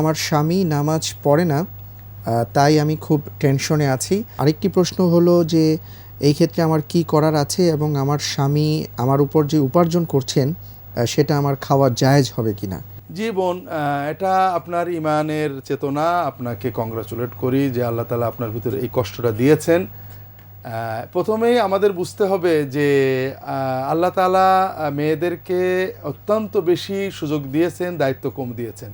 আমার স্বামী নামাজ পড়ে না, তাই আমি খুব টেনশনে আছি। আরেকটি প্রশ্ন হলো যে এই ক্ষেত্রে আমার কি করার আছে এবং আমার স্বামী আমার উপর যে উপার্জন করছেন সেটা আমার খাওয়া জায়েজ হবে কিনা? জি বোন, এটা আপনার ইমানের চেতনা। আপনাকে কংগ্রাচুলেট করি যে আল্লাহ তাআলা আপনার ভিতরে এই কষ্টটা দিয়েছেন। প্রথমেই আমাদের বুঝতে হবে যে আল্লাহ তাআলা মেয়েদেরকে অত্যন্ত বেশি সুযোগ দিয়েছেন, দায়িত্ব কম দিয়েছেন।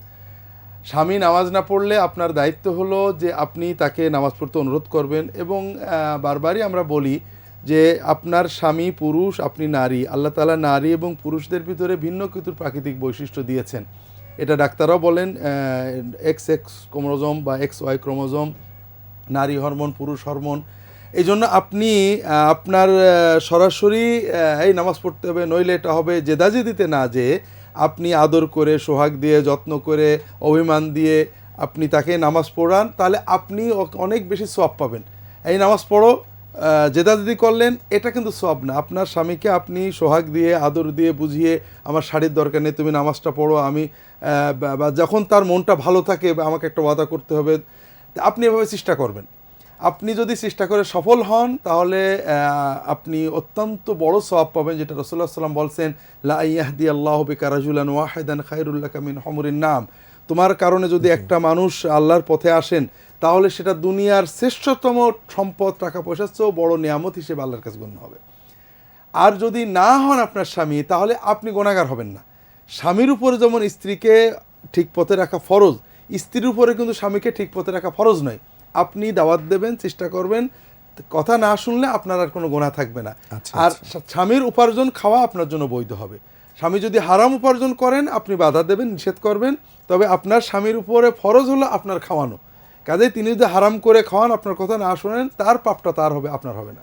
স্বামী নামাজ না পড়লে আপনার দায়িত্ব হলো যে আপনি তাকে নামাজ পড়তে অনুরোধ করবেন। এবং বারবারই আমরা বলি যে আপনার স্বামী পুরুষ, আপনি নারী। আল্লাহ তাআলা নারী এবং পুরুষদের ভিতরে ভিন্ন কিছু প্রাকৃতিক বৈশিষ্ট্য দিয়েছেন। এটা ডাক্তাররাও বলেন, এক্স এক্স ক্রোমোজোম বা এক্স ওয়াই ক্রোমোজোম, নারী হরমোন, পুরুষ হরমোন। এই জন্য আপনি আপনার সরাসরি এই নামাজ পড়তে হবে, নইলে এটা হবে জেদাজেদিতে না, যে আপনি আদর করে, সোহাগ দিয়ে, যত্ন করে, অভিমান দিয়ে আপনি তাকে নামাজ পড়ান, তাহলে আপনি অনেক বেশি সওয়াব পাবেন। এই নামাজ পড়ো জেদাজেদি করলেন, এটা কিন্তু সওয়াব না। আপনার স্বামীকে আপনি সোহাগ দিয়ে, আদর দিয়ে, বুঝিয়ে, আমার শাড়ির দরকার নেই, তুমি নামাজটা পড়ো, আমি বা যখন তার মনটা ভালো থাকে, বা আমাকে একটা ওয়াদা করতে হবে, আপনি এভাবে চেষ্টা করবেন। আপনি যদি চেষ্টা করে সফল হন, তাহলে আপনি অত্যন্ত বড় সওয়াব পাবেন, যেটা রাসূলুল্লাহ সাল্লাল্লাহু আলাইহি ওয়াসাল্লাম বলছেন, লা ইয়াহদিয়াল্লাহু বিকা রাজুলান ওয়াহিদান খায়রুল লাকা মিন হুমুরিন নাম। তোমার কারণে যদি একটা মানুষ আল্লাহর পথে আসেন, তাহলে সেটা দুনিয়ার শ্রেষ্ঠতম সম্পদ, টাকা পয়সার চেয়েও বড় নিয়ামত হিসেবে আল্লাহর কাছে গণ্য হবে। আর যদি না হন আপনার স্বামী, তাহলে আপনি গুনাহগার হবেন না। স্বামীর উপরে যেমন স্ত্রীকে ঠিক পথে রাখা ফরজ, স্ত্রীর উপরে কিন্তু স্বামীকে ঠিক পথে রাখা ফরজ নয়। আপনি দাওয়াত দেবেন, চেষ্টা করবেন, কথা না শুনলে আপনার আর কোনো গুনাহ থাকবে না। আর স্বামীর উপার্জন খাওয়া আপনার জন্য বৈধ হবে। স্বামী যদি হারাম উপার্জন করেন, আপনি বাধা দেবেন, নিষেধ করবেন, তবে আপনার স্বামীর উপরে ফরজ হলো আপনার খাওয়ানো। কাজেই তিনি যদি হারাম করে খাওয়ান, আপনার কথা না শোনেন, তার পাপটা তার হবে, আপনার হবে না।